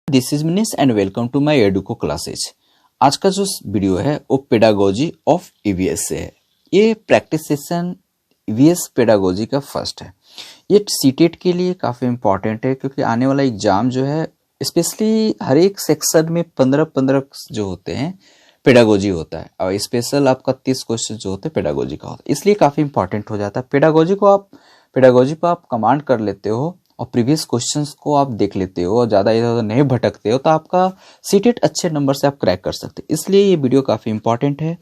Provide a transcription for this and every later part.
This is Minis and welcome to my Educo classes. आज का जो वीडियो है वो पेडागोजी ऑफ ईवीएस से है। ये प्रैक्टिस सेशन ईवीएस पेडागोजी का फर्स्ट है। ये सीटेट के लिए काफ़ी इम्पॉर्टेंट है क्योंकि आने वाला एग्जाम जो है स्पेशली हर एक सेक्शन में 15-15 जो होते हैं पेडागोजी होता है और स्पेशल आपका 30 क्वेश्चन जो होते हैं पेडागोजी का होता है, इसलिए काफ़ी इंपॉर्टेंट हो जाता है। पेडागोजी पर आप कमांड कर लेते हो और प्रीवियस क्वेश्चंस को आप देख लेते हो और ज़्यादा इधर उधर नहीं भटकते हो तो आपका सीटेट अच्छे नंबर से आप क्रैक कर सकते हैं। इसलिए ये वीडियो काफ़ी इंपॉर्टेंट है।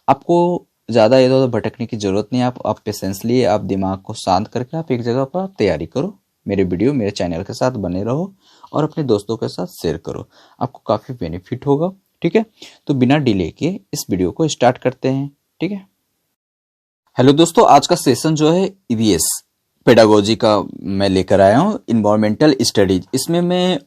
आपको ज़्यादा इधर उधर भटकने की ज़रूरत नहीं है। आप पेशेंसली आप दिमाग को शांत करके आप एक जगह पर तैयारी करो। मेरे वीडियो मेरे चैनल के साथ बने रहो और अपने दोस्तों के साथ शेयर करो, आपको काफ़ी बेनिफिट होगा। ठीक है, तो बिना डिले के इस वीडियो को स्टार्ट करते हैं। ठीक है, हेलो दोस्तों, आज का सेशन जो है ईवीएस पेडागोजी का मैं लेकर आया हूँ, इन्वायरमेंटल स्टडीज। इसमें मैं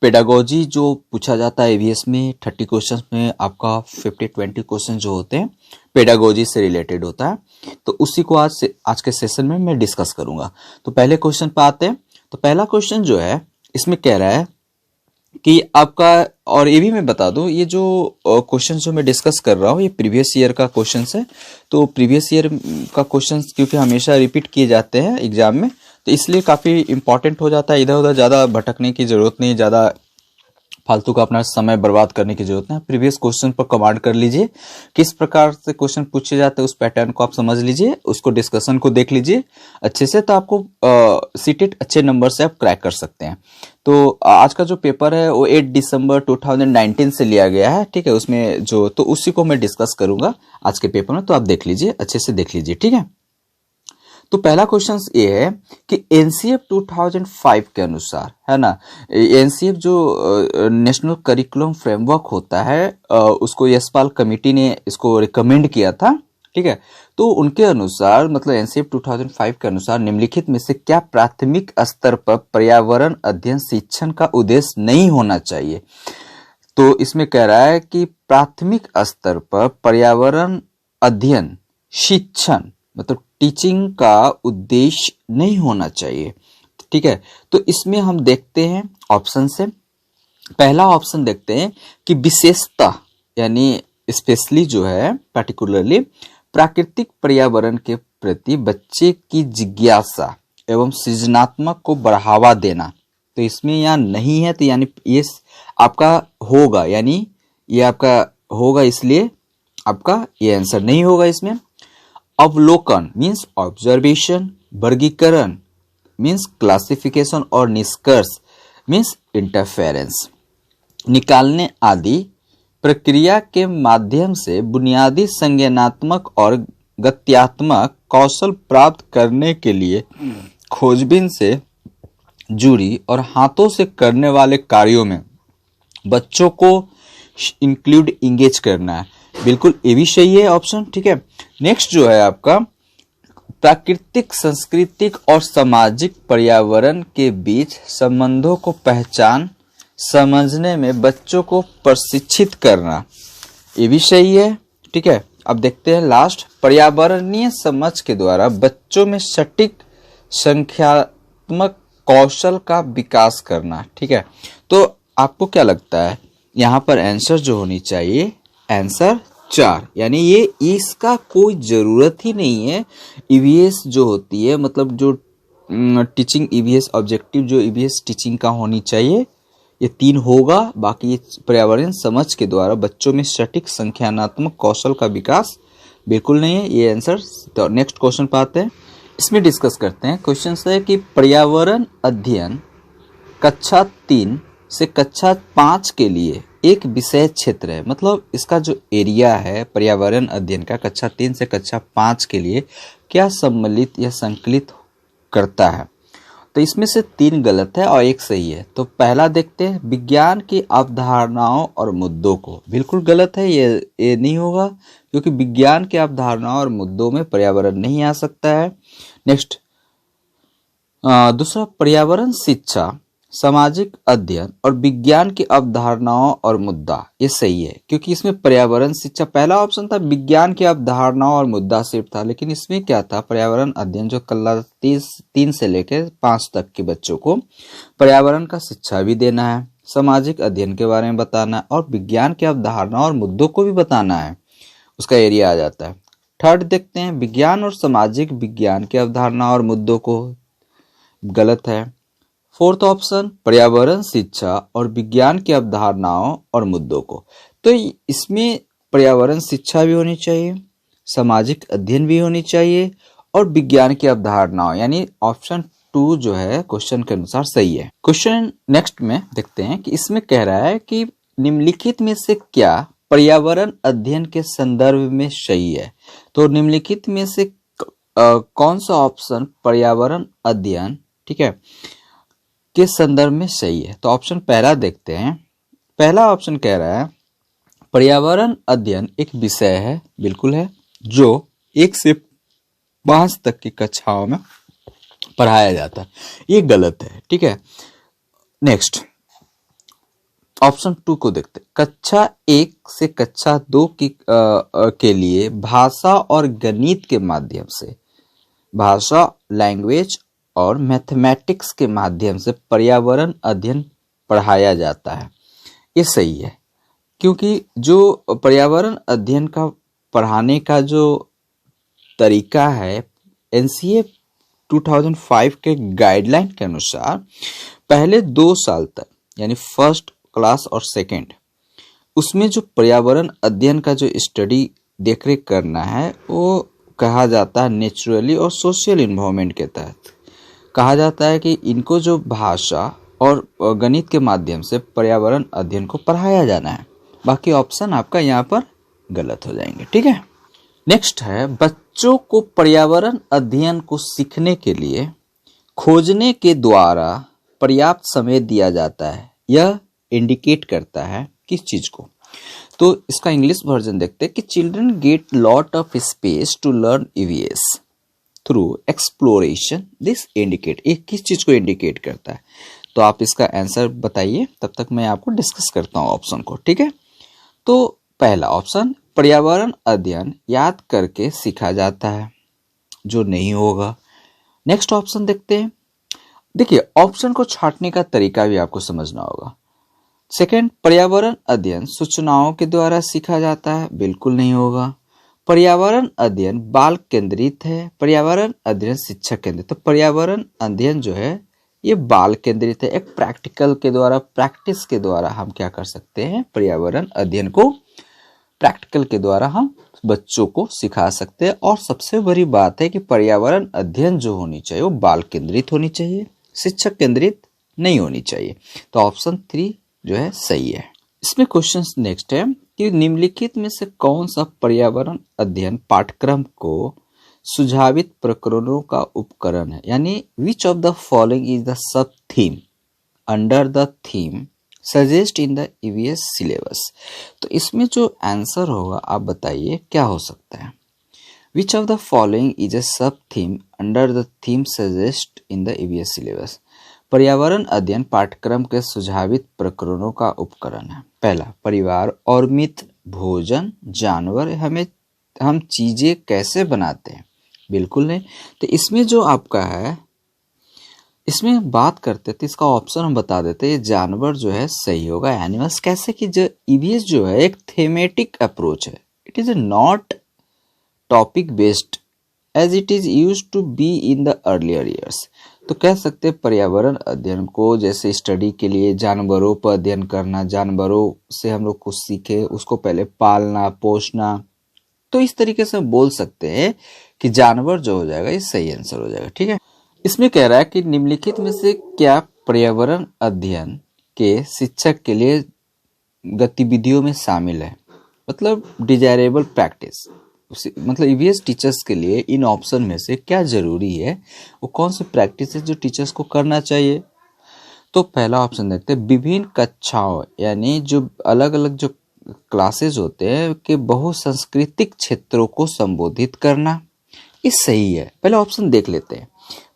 पेडागोजी जो पूछा जाता है ईवीएस में 30 क्वेश्चन में आपका 50-20 क्वेश्चन जो होते हैं पेडागोजी से रिलेटेड होता है, तो उसी को आज के सेशन में मैं डिस्कस करूंगा। तो पहले क्वेश्चन पे आते हैं। तो पहला क्वेश्चन जो है इसमें कह रहा है कि आपका, और ये भी मैं बता दूं, ये जो क्वेश्चन जो मैं डिस्कस कर रहा हूँ ये प्रीवियस ईयर का क्वेश्चन है। तो प्रीवियस ईयर का क्वेश्चन क्योंकि हमेशा रिपीट किए जाते हैं एग्जाम में, तो इसलिए काफ़ी इंपॉर्टेंट हो जाता है। इधर उधर ज़्यादा भटकने की ज़रूरत नहीं, ज़्यादा फालतू का अपना समय बर्बाद करने की जरूरत नहीं। प्रीवियस क्वेश्चन पर कमांड कर लीजिए, किस प्रकार से क्वेश्चन पूछे जाते हैं उस पैटर्न को आप समझ लीजिए, उसको डिस्कशन को देख लीजिए अच्छे से, तो आपको सीटेट अच्छे नंबर से आप क्रैक कर सकते हैं। तो आज का जो पेपर है वो 8 दिसंबर 2019 से लिया गया है। ठीक है, उसमें जो तो उसी को मैं डिस्कस करूंगा आज के पेपर में, तो आप देख लीजिए, अच्छे से देख लीजिए। ठीक है, तो पहला क्वेश्चन ये है कि एनसीएफ 2005 के अनुसार, है ना, एनसीएफ जो नेशनल करिकुलम फ्रेमवर्क होता है उसको यशपाल कमेटी ने इसको रिकमेंड किया था। ठीक है, तो उनके अनुसार मतलब एनसीएफ 2005 के अनुसार निम्नलिखित में से क्या प्राथमिक स्तर पर पर्यावरण अध्ययन शिक्षण का उद्देश्य नहीं होना चाहिए। तो इसमें कह रहा है कि प्राथमिक स्तर पर पर्यावरण अध्ययन शिक्षण मतलब टीचिंग का उद्देश्य नहीं होना चाहिए। ठीक है, तो इसमें हम देखते हैं ऑप्शन से, पहला ऑप्शन देखते हैं कि विशेषता यानी स्पेशली जो है पर्टिकुलरली प्राकृतिक पर्यावरण के प्रति बच्चे की जिज्ञासा एवं सृजनात्मक को बढ़ावा देना। तो इसमें यहाँ नहीं है, तो यानी ये आपका होगा, यानी ये आपका होगा, इसलिए आपका ये आंसर नहीं होगा इसमें। अवलोकन मीन्स ऑब्जर्वेशन, वर्गीकरण मीन्स क्लासिफिकेशन और निष्कर्ष मीन्स इंटरफेरेंस निकालने आदि प्रक्रिया के माध्यम से बुनियादी संज्ञानात्मक और गत्यात्मक कौशल प्राप्त करने के लिए खोजबीन से जुड़ी और हाथों से करने वाले कार्यों में बच्चों को इंक्लूड इंगेज करना है। बिल्कुल ये भी सही है ऑप्शन। ठीक है, नेक्स्ट जो है आपका प्राकृतिक, सांस्कृतिक और सामाजिक पर्यावरण के बीच संबंधों को पहचान समझने में बच्चों को प्रशिक्षित करना, ये भी सही है। ठीक है, अब देखते हैं लास्ट, पर्यावरणीय समझ के द्वारा बच्चों में सटीक संख्यात्मक कौशल का विकास करना। ठीक है, तो आपको क्या लगता है यहाँ पर आंसर जो होनी चाहिए, आंसर 4, यानी ये इसका कोई जरूरत ही नहीं है। ईवीएस जो होती है मतलब जो टीचिंग ईवीएस ऑब्जेक्टिव जो ईवीएस टीचिंग का होनी चाहिए ये 3 होगा। बाकी पर्यावरण समझ के द्वारा बच्चों में सटीक संख्यानात्मक कौशल का विकास बिल्कुल नहीं है ये आंसर। तो नेक्स्ट क्वेश्चन पे आते हैं, इसमें डिस्कस करते हैं। क्वेश्चन है कि पर्यावरण अध्ययन कक्षा 3 से कक्षा 5 के लिए एक विषय क्षेत्र है, मतलब इसका जो एरिया है पर्यावरण अध्ययन का कक्षा 3 से कक्षा 5 के लिए क्या सम्मिलित या संकलित करता है। तो इसमें से 3 गलत है और 1 सही है। तो पहला देखते हैं, विज्ञान की अवधारणाओं और मुद्दों को, बिल्कुल गलत है, ये नहीं होगा क्योंकि विज्ञान की अवधारणाओं और मुद्दों में पर्यावरण नहीं आ सकता है। नेक्स्ट दूसरा, पर्यावरण शिक्षा, सामाजिक अध्ययन और विज्ञान की अवधारणाओं और मुद्दा, ये सही है क्योंकि इसमें पर्यावरण शिक्षा, पहला ऑप्शन था विज्ञान की अवधारणाओं और मुद्दा सिर्फ था, लेकिन इसमें क्या था पर्यावरण अध्ययन जो क्लास 3 से लेकर 5 तक के बच्चों को पर्यावरण का शिक्षा भी देना है। सामाजिक अध्ययन के बारे में बताना है और विज्ञान की अवधारणा और मुद्दों को भी बताना है, उसका एरिया आ जाता है। थर्ड देखते हैं, विज्ञान और सामाजिक विज्ञान की अवधारणा और मुद्दों को, गलत है। फोर्थ ऑप्शन, पर्यावरण शिक्षा और विज्ञान की अवधारणाओं और मुद्दों को, तो इसमें पर्यावरण शिक्षा भी होनी चाहिए, सामाजिक अध्ययन भी होनी चाहिए और विज्ञान की अवधारणाओं, यानी ऑप्शन 2 जो है क्वेश्चन के अनुसार सही है। क्वेश्चन नेक्स्ट में देखते हैं कि इसमें कह रहा है कि निम्नलिखित में से क्या पर्यावरण अध्ययन के संदर्भ में सही है। तो निम्नलिखित में से कौन सा ऑप्शन पर्यावरण अध्ययन, ठीक है, के संदर्भ में सही है। तो ऑप्शन पहला देखते हैं। पहला ऑप्शन कह रहा है पर्यावरण अध्ययन एक विषय है, बिल्कुल है, जो 1 से 5 तक की कक्षाओं में पढ़ाया जाता है, ये गलत है, ठीक है। नेक्स्ट ऑप्शन 2 को देखते हैं। कक्षा 1 से कक्षा 2 के लिए भाषा और गणित के माध्यम से, भाषा लैंग्वेज और मैथमेटिक्स के माध्यम से पर्यावरण अध्ययन पढ़ाया जाता है, ये सही है। क्योंकि जो पर्यावरण अध्ययन का पढ़ाने का जो तरीका है, एनसीए 2005 के गाइडलाइन के अनुसार पहले 2 साल तक, यानी फर्स्ट क्लास और सेकंड, उसमें जो पर्यावरण अध्ययन का जो स्टडी देखरेख करना है वो कहा जाता है नेचुरली और सोशल इन्वायरमेंट के तहत। कहा जाता है कि इनको जो भाषा और गणित के माध्यम से पर्यावरण अध्ययन को पढ़ाया जाना है। बाकी ऑप्शन आपका यहाँ पर गलत हो जाएंगे, ठीक है। नेक्स्ट है, बच्चों को पर्यावरण अध्ययन को सीखने के लिए खोजने के द्वारा पर्याप्त समय दिया जाता है। यह इंडिकेट करता है किस चीज को। तो इसका इंग्लिश वर्जन देखते हैं कि children get lot of space to learn EVS through exploration. This indicate, ये किस चीज को इंडिकेट करता है। तो आप इसका आंसर बताइए, तब तक मैं आपको डिस्कस करता हूँ ऑप्शन को, ठीक है। तो पहला ऑप्शन, पर्यावरण अध्ययन याद करके सीखा जाता है, जो नहीं होगा। नेक्स्ट ऑप्शन देखते हैं। देखिए, ऑप्शन को छांटने का तरीका भी आपको समझना होगा। सेकंड, पर्यावरण अध्ययन सूचनाओं के द्वारा सीखा जाता है, बिल्कुल नहीं होगा। पर्यावरण अध्ययन बाल केंद्रित है, पर्यावरण अध्ययन शिक्षक केंद्रित। तो पर्यावरण अध्ययन जो है ये बाल केंद्रित है। एक प्रैक्टिकल के द्वारा, प्रैक्टिस के द्वारा हम क्या कर सकते हैं, पर्यावरण अध्ययन को प्रैक्टिकल के द्वारा हम बच्चों को सिखा सकते हैं। और सबसे बड़ी बात है कि पर्यावरण अध्ययन जो होनी चाहिए वो बाल केंद्रित होनी चाहिए, शिक्षक केंद्रित नहीं होनी चाहिए। तो ऑप्शन 3 जो है सही है। इसमें क्वेश्चन नेक्स्ट है कि निम्नलिखित में से कौन सा पर्यावरण अध्ययन पाठ्यक्रम को सुझावित प्रकरणों का उपकरण है, यानी विच of the following is the sub theme under the theme suggest in the EVS syllabus. तो इसमें जो आंसर होगा आप बताइए क्या हो सकता है। Which of the following is a sub theme under the theme suggest in the EVS syllabus. पर्यावरण अध्ययन पाठ्यक्रम के सुझावित प्रकरणों का उपकरण है। पहला, परिवार और मित्र, भोजन, जानवर, हम चीजें कैसे बनाते हैं, बिल्कुल नहीं। तो इसमें जो आपका है, इसमें बात करते थे, इसका ऑप्शन हम बता देते, ये जानवर जो है सही होगा, एनिमल्स। कैसे कि जो ईवीएस जो है एक थेमेटिक अप्रोच है, it is not topic based as it is used to be in the earlier years. तो कह सकते हैं पर्यावरण अध्ययन को जैसे स्टडी के लिए जानवरों पर अध्ययन करना, जानवरों से हम लोग कुछ सीखे, उसको पहले पालना पोसना, तो इस तरीके से बोल सकते हैं कि जानवर जो हो जाएगा ये सही आंसर हो जाएगा, ठीक है। इसमें कह रहा है कि निम्नलिखित में से क्या पर्यावरण अध्ययन के शिक्षक के लिए गतिविधियों में शामिल है, मतलब डिजायरेबल प्रैक्टिस, मतलब ईवीएस टीचर्स के लिए इन ऑप्शन में से क्या जरूरी है, वो कौन सी प्रैक्टिस है जो टीचर्स को करना चाहिए। तो पहला ऑप्शन देखते हैं, विभिन्न कक्षाओं, यानी जो अलग अलग जो क्लासेस होते हैं कि बहुसांस्कृतिक क्षेत्रों को संबोधित करना, ये सही है। पहला ऑप्शन देख लेते हैं।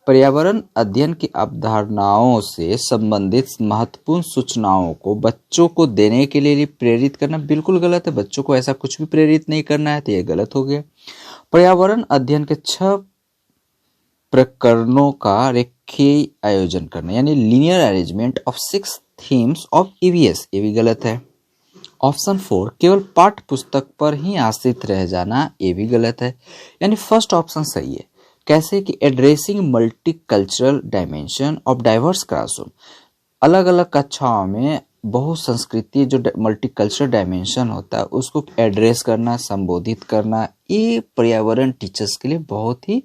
पर्यावरण अध्ययन की अवधारणाओं से संबंधित महत्वपूर्ण सूचनाओं को बच्चों को देने के लिए प्रेरित करना, बिल्कुल गलत है। बच्चों को ऐसा कुछ भी प्रेरित नहीं करना है, तो यह गलत हो गया। पर्यावरण अध्ययन के 6 प्रकरणों का रेखीय आयोजन करना, यानी linear arrangement of 6 themes of EVS, ये भी गलत है। ऑप्शन 4 केवल पाठ्य पुस्तक पर ही आश्रित रह जाना, ये भी गलत है। यानी फर्स्ट ऑप्शन सही है। कैसे कि addressing multi cultural dimension of diverse classroom, अलग अलग कक्षाओं में बहु संस्कृति जो मल्टीकल्चरल डायमेंशन होता है उसको एड्रेस करना, संबोधित करना, ये पर्यावरण टीचर्स के लिए बहुत ही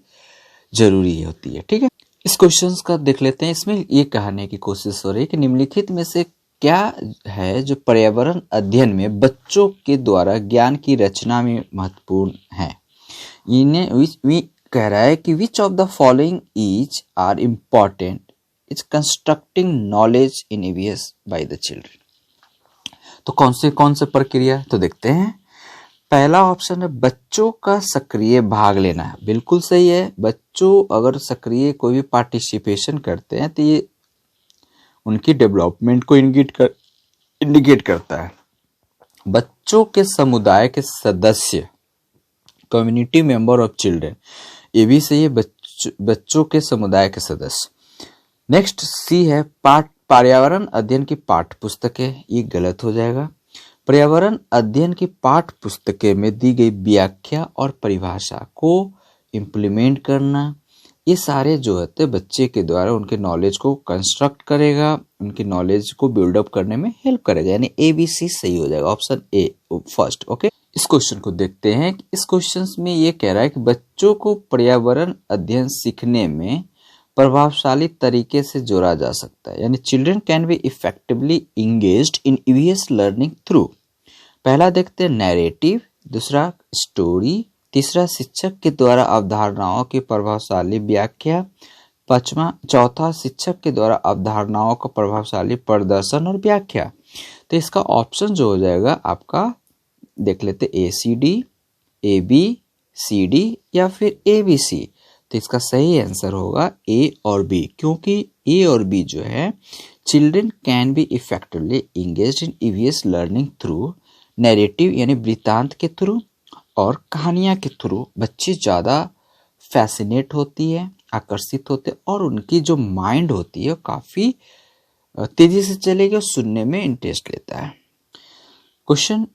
जरूरी होती है। ठीक है, इस क्वेश्चन का देख लेते हैं। इसमें ये कहने की कोशिश हो रही है कि निम्नलिखित में से क्या है जो पर्यावरण अध्ययन में बच्चों के द्वारा ज्ञान की रचना में महत्वपूर्ण है। इन्हें कह रहा है कि which of the following is are important is constructing knowledge in EVS by the children. तो कौन से प्रक्रिया, तो देखते हैं। पहला ऑप्शन है बच्चों का सक्रिय भाग लेना है, बिल्कुल सही है। बच्चों अगर सक्रिय कोई भी पार्टिसिपेशन करते हैं तो ये उनकी डेवलपमेंट को इंडिकेट करता है। बच्चों के समुदाय के सदस्य, कम्युनिटी मेंबर ऑफ चिल्ड्रन, ये भी सही है, बच्चों के समुदाय के सदस्य। नेक्स्ट सी है पर्यावरण अध्ययन की पाठ्य पुस्तकें, ये गलत हो जाएगा। पर्यावरण अध्ययन की पाठ्य पुस्तकें में दी गई व्याख्या और परिभाषा को इम्प्लीमेंट करना, ये सारे जो होते हैं बच्चे के द्वारा उनके नॉलेज को कंस्ट्रक्ट करेगा, उनकी नॉलेज को बिल्डअप करने में हेल्प करेगा। यानी ABC सही हो जाएगा, ऑप्शन ए फर्स्ट। ओके, इस क्वेश्चन को देखते हैं। इस क्वेश्चन में ये कह रहा है कि बच्चों को पर्यावरण अध्ययन सीखने में प्रभावशाली तरीके से जोड़ा जा सकता है। यानी children can be effectively engaged in EVS learning through. पहला देखते हैं नैरेटिव, दूसरा स्टोरी, तीसरा शिक्षक के द्वारा अवधारणाओं की प्रभावशाली व्याख्या, चौथा शिक्षक के द्वारा अवधारणाओं का प्रभावशाली प्रदर्शन और व्याख्या। तो इसका ऑप्शन जो हो जाएगा आपका, देख लेते ACD, AB, CD या फिर ABC। तो इसका सही आंसर होगा A और B, क्योंकि A और B जो है children can be effectively engaged in EVS learning through narrative, यानी वृत्तांत के थ्रू और कहानियां के थ्रू बच्चे ज़्यादा फैसिनेट होती है, आकर्षित होते हैं और उनकी जो माइंड होती है काफ़ी तेजी से चलेगी और सुनने में इंटरेस्ट लेता है। क्वेश्चन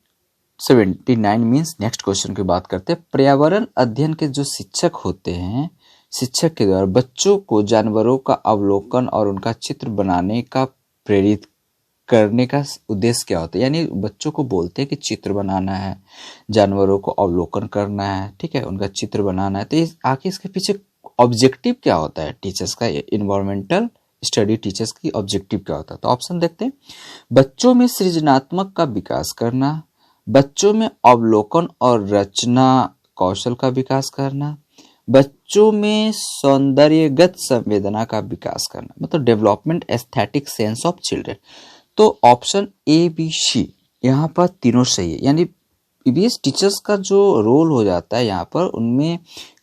79 मीन्स नेक्स्ट क्वेश्चन की बात करते हैं। पर्यावरण अध्ययन के जो शिक्षक होते हैं, शिक्षक के द्वारा बच्चों को जानवरों का अवलोकन और उनका चित्र बनाने का प्रेरित करने का उद्देश्य क्या होता है। यानी बच्चों को बोलते हैं कि चित्र बनाना है, जानवरों को अवलोकन करना है, ठीक है, उनका चित्र बनाना है। तो आखिर इसके पीछे ऑब्जेक्टिव क्या होता है टीचर्स का, इन्वायरमेंटल स्टडी टीचर्स की ऑब्जेक्टिव क्या होता है। तो ऑप्शन देखते हैं। बच्चों में सृजनात्मक का विकास करना, बच्चों में अवलोकन और रचना कौशल का विकास करना, बच्चों में सौंदर्यगत संवेदना का विकास करना, मतलब development aesthetic sense of children. तो ऑप्शन ABC यहाँ पर तीनों सही है। यानी ईवीएस टीचर्स का जो रोल हो जाता है यहाँ पर, उनमें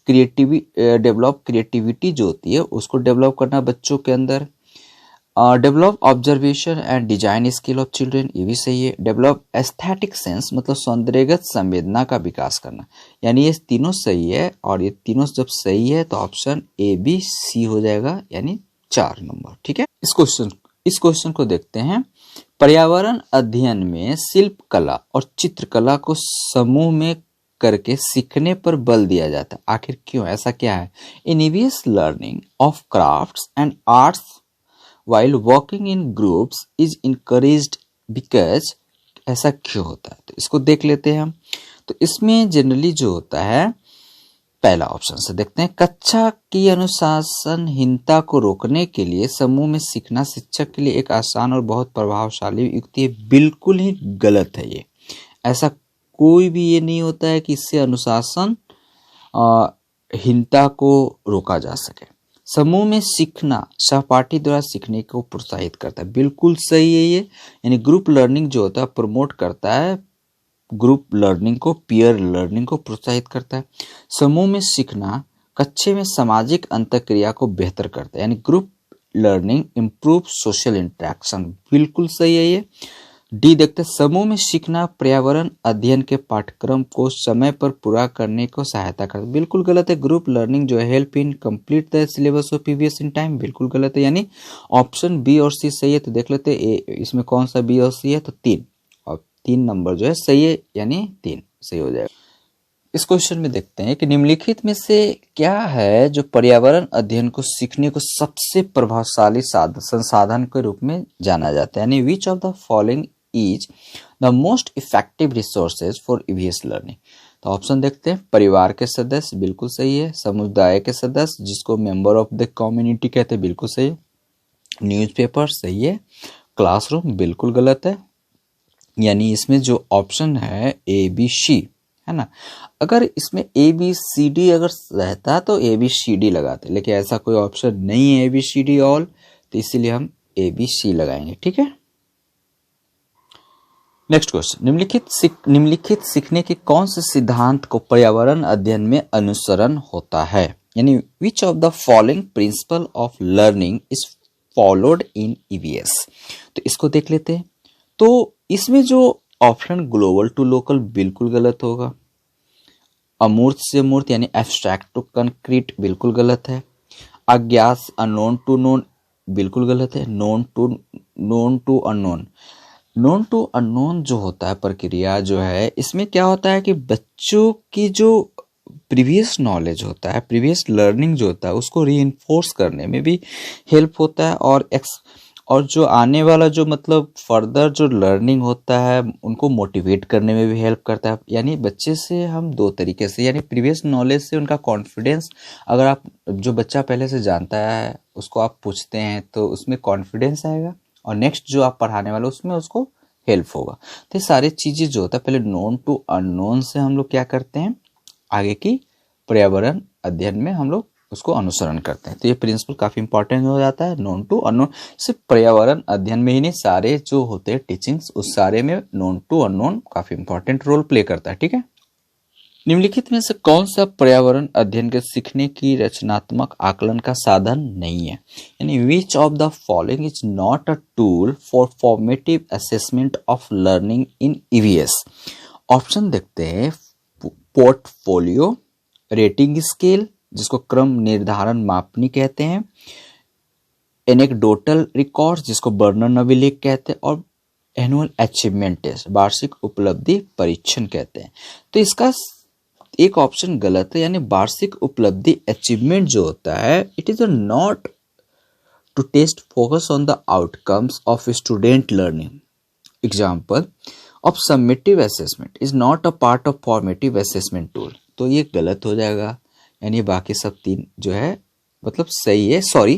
क्रिएटिविटी जो होती है उसको डेवलप करना बच्चों के अंदर। Develop observation and design skill of children, ये भी सही है। डेवलप एस्थेटिक सेंस, मतलब सौंदर्यगत संवेदना का विकास करना। यानी ये तीनों सही है, और ये तीनों जब सही है तो ऑप्शन ABC हो जाएगा, यानी 4 नंबर। ठीक है, इस क्वेश्चन को देखते हैं। पर्यावरण अध्ययन में शिल्प कला और चित्रकला को समूह में करके सीखने पर बल दिया जाता है, आखिर क्यों, ऐसा क्या है। In EVS learning of crafts and arts while working in groups is encouraged because, ऐसा क्यों होता है। तो इसको देख लेते हैं हम। तो इसमें जनरली जो होता है, पहला ऑप्शन से देखते हैं। कक्षा की अनुशासनहीनता को रोकने के लिए समूह में सीखना शिक्षक के लिए एक आसान और बहुत प्रभावशाली युक्ति है। बिल्कुल ही गलत है ये। ऐसा कोई भी ये नहीं होता है कि इससे अनुशासन हीनता को रोका जा सके। समूह में सीखना सहपाठी द्वारा सीखने को प्रोत्साहित करता है, बिल्कुल सही है ये। यानी ग्रुप लर्निंग जो होता है प्रमोट करता है ग्रुप लर्निंग को, पीयर लर्निंग को प्रोत्साहित करता है। समूह में सीखना कक्षा में सामाजिक अंतःक्रिया को बेहतर करता है, यानी group learning improve social interaction, बिल्कुल सही है ये। डी देखते हैं, समूह में सीखना पर्यावरण अध्ययन के पाठ्यक्रम को समय पर पूरा करने को सहायता करता है। बिल्कुल गलत है। ग्रुप लर्निंग जो है help in complete the syllabus of EVS in time, बिल्कुल गलत है। यानी ऑप्शन बी और सी सही है। तो देख लेते हैं इसमें कौन सा बी और सी है, तो 3, और 3 नंबर जो है सही है, यानी 3 सही हो जाएगा। इस क्वेश्चन में देखते हैं कि निम्नलिखित में से क्या है जो पर्यावरण अध्ययन को सीखने को सबसे प्रभावशाली संसाधन के रूप में जाना जाता है, यानी विच of the following is the most effective resources for EVS learning. तो ऑप्शन देखते हैं, परिवार के सदस्य, बिल्कुल सही है। समुदाय के सदस्य, जिसको मेंबर ऑफ द कम्युनिटी कहते हैं, बिल्कुल सही है। न्यूज़पेपर, सही है। क्लासरूम, बिल्कुल गलत है। यानी इसमें जो ऑप्शन है ए बी सी है ना, अगर इसमें ए बी सी डी अगर रहता तो ए बी सी डी लगाते, लेकिन ऐसा कोई ऑप्शन नहीं है A B C D all, तो इसीलिए हम ए बी सी लगाएंगे। ठीक है। नेक्स्ट क्वेश्चन, निम्नलिखित सीखने के कौन से सिद्धांत को पर्यावरण अध्ययन में अनुसरण होता है, यानी विच of the following principle of learning is followed in EVS. तो इसको देख लेते हैं। तो इसमें जो ऑप्शन ग्लोबल टू लोकल बिल्कुल गलत होगा। अमूर्त से मूर्त यानी एब्स्ट्रैक्ट टू कंक्रीट बिल्कुल गलत है। अज्ञात अननोन टू नोन बिल्कुल गलत है। Known to unknown, known to unknown जो होता है प्रक्रिया जो है, इसमें क्या होता है कि बच्चों की जो प्रीवियस नॉलेज होता है, प्रीवियस लर्निंग जो होता है, उसको रीइंफोर्स करने में भी हेल्प होता है, और जो आने वाला जो मतलब फर्दर जो लर्निंग होता है उनको मोटिवेट करने में भी हेल्प करता है। यानी बच्चे से हम 2 तरीके से, यानी प्रीवियस नॉलेज से उनका कॉन्फिडेंस, अगर आप जो बच्चा पहले से जानता है उसको आप पूछते हैं तो उसमें कॉन्फिडेंस आएगा, और नेक्स्ट जो आप पढ़ाने वाले उसमें उसको हेल्प होगा। तो ये सारी चीज़ें जो होता है, पहले नोन टू अननोन से हम लोग क्या करते हैं, आगे की पर्यावरण अध्ययन में हम लोग उसको अनुसरण करते हैं। तो ये प्रिंसिपल काफी इंपॉर्टेंट हो जाता है। नोन टू अननोन सिर्फ पर्यावरण अध्ययन में ही नहीं, सारे जो होते हैं टीचिंग्स उस सारे में नोन टू अननोन काफी इंपॉर्टेंट रोल प्ले करता है। ठीक है। निम्नलिखित में से कौन सा पर्यावरण अध्ययन के सीखने की रचनात्मक आकलन का साधन नहीं है, यानी विच of the following is not a tool for formative assessment of learning in EVS. Option देखते हैं, पोर्टफोलियो, रेटिंग स्केल जिसको क्रम निर्धारण मापनी कहते हैं, एनेक्डोटल रिकॉर्ड जिसको वर्णन अभिलेख कहते हैं, और एनुअल अचीवमेंट टेस्ट वार्षिक उपलब्धि परीक्षण कहते हैं। तो इसका एक ऑप्शन गलत है, यानी वार्षिक उपलब्धि अचीवमेंट जो होता है, it is not to test focus on the outcomes of student learning. Example of summative assessment is not a part of formative assessment tool. तो ये गलत हो जाएगा, यानी बाकी सब 3 जो है मतलब सही है। सॉरी,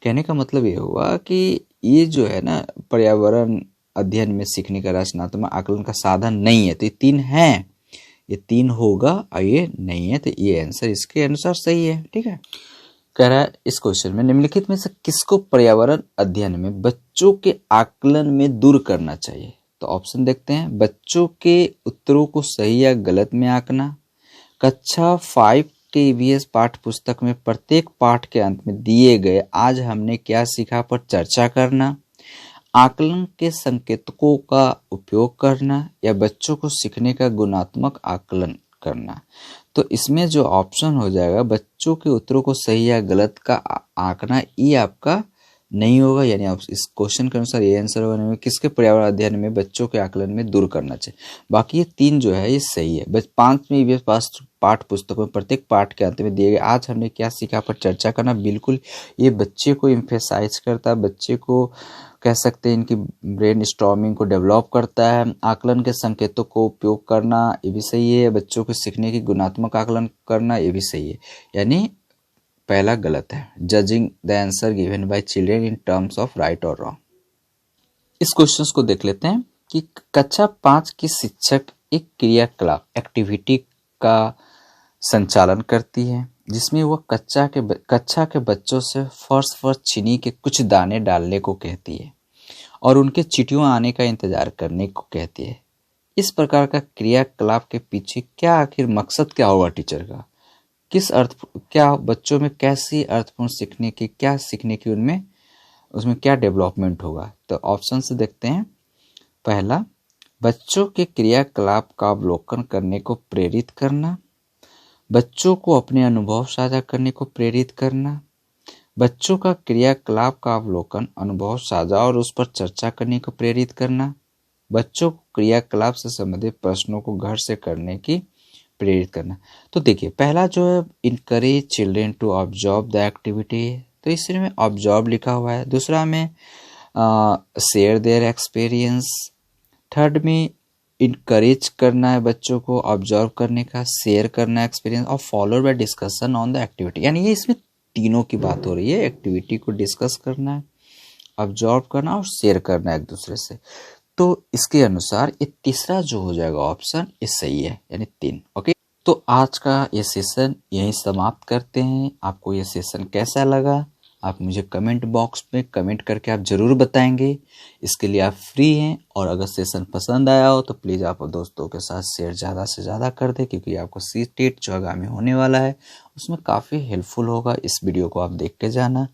कहने का मतलब ये हुआ कि ये जो है ना पर्यावरण अध्ययन में सीखने का रचनात्मक आकलन का साधन नहीं है, तो ये 3 हैं, ये 3 होगा और ये नहीं है, तो ये आंसर इसके अनुसार सही है। ठीक है। कह रहा है इस क्वेश्चन में निम्नलिखित में से किसको पर्यावरण अध्ययन में बच्चों के आकलन में दूर करना चाहिए। तो ऑप्शन देखते हैं, बच्चों के उत्तरों को सही या गलत में आंकना, कक्षा 5 के ईवीएस पाठ्य पुस्तक में प्रत्येक पाठ के अंत में दिए गए आज हमने क्या सीखा पर चर्चा करना, आकलन के संकेतकों का उपयोग करना, या बच्चों को सीखने का गुणात्मक आकलन करना। तो इसमें जो ऑप्शन हो जाएगा बच्चों के उत्तरों को सही या गलत का आंकना, ये आपका नहीं होगा, यानी आप इस क्वेश्चन के अनुसार ये आंसर होने में किसके पर्यावरण अध्ययन में बच्चों के आकलन में दूर करना चाहिए। बाकी ये 3 जो है ये सही है। बस 5 में ईवीएस पाठ पुस्तक में प्रत्येक पाठ के अंत में दिए गए आज हमने क्या सीखा पर चर्चा करना, बिल्कुल ये बच्चे को इम्फेसाइज करता है, बच्चे को कह सकते हैं इनकी ब्रेन स्टॉर्मिंग को डेवलप करता है। आकलन के संकेतों को उपयोग करना ये भी सही है। बच्चों को सीखने की गुणात्मक आकलन करना ये भी सही है, यानी पहला गलत है। Judging the answer given by children in terms of right और रॉन्ग। इस क्वेश्चन को देख लेते हैं कि कक्षा 5 की शिक्षक एक क्रियाकलाप एक्टिविटी का संचालन करती है जिसमें वह कक्षा के बच्चों से फर्श पर चीनी के कुछ दाने डालने को कहती है और उनके चींटियों आने का इंतजार करने को कहती है। इस प्रकार का क्रियाकलाप के पीछे क्या आखिर मकसद क्या होगा टीचर का, किस अर्थ, क्या बच्चों में कैसी अर्थपूर्ण सीखने की, क्या सीखने की उनमें उसमें क्या डेवलपमेंट होगा। तो ऑप्शन से देखते हैं, पहला, बच्चों के क्रियाकलाप का अवलोकन करने को प्रेरित करना, बच्चों को अपने अनुभव साझा करने को प्रेरित करना, बच्चों का क्रियाकलाप का अवलोकन, अनुभव साझा और उस पर चर्चा करने को प्रेरित करना, बच्चों को क्रियाकलाप से संबंधित प्रश्नों को घर से करने की प्रेरित करना। तो देखिए, पहला जो है encourage children to observe the activity, तो इसमें में ऑब्जर्व लिखा हुआ है। दूसरा में शेयर देयर एक्सपीरियंस, थर्ड में इनकरेज करना है बच्चों को ऑब्जर्व करने का, शेयर करना एक्सपीरियंस, और followed by discussion on the activity. यानी ये इसमें तीनों की बात हो रही है, एक्टिविटी को डिस्कस करना है, ऑब्जर्व करना और शेयर करना है एक दूसरे से। तो इसके अनुसार ये तीसरा जो हो जाएगा ऑप्शन, ये सही है, यानी 3। ओके, तो आज का ये सेशन यहीं समाप्त करते हैं। आपको ये सेशन कैसा लगा आप मुझे कमेंट बॉक्स में कमेंट करके आप ज़रूर बताएंगे। इसके लिए आप फ्री हैं, और अगर सेशन पसंद आया हो तो प्लीज़ आप दोस्तों के साथ शेयर ज़्यादा से ज़्यादा कर दें, क्योंकि आपको सीटेट जो आगामी होने वाला है उसमें काफ़ी हेल्पफुल होगा। इस वीडियो को आप देख के जाना।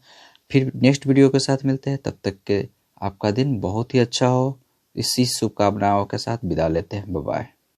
फिर नेक्स्ट वीडियो के साथ मिलते हैं, तब तक के आपका दिन बहुत ही अच्छा हो। इसी शुभकामनाओं के साथ विदा लेते हैं। Bye bye.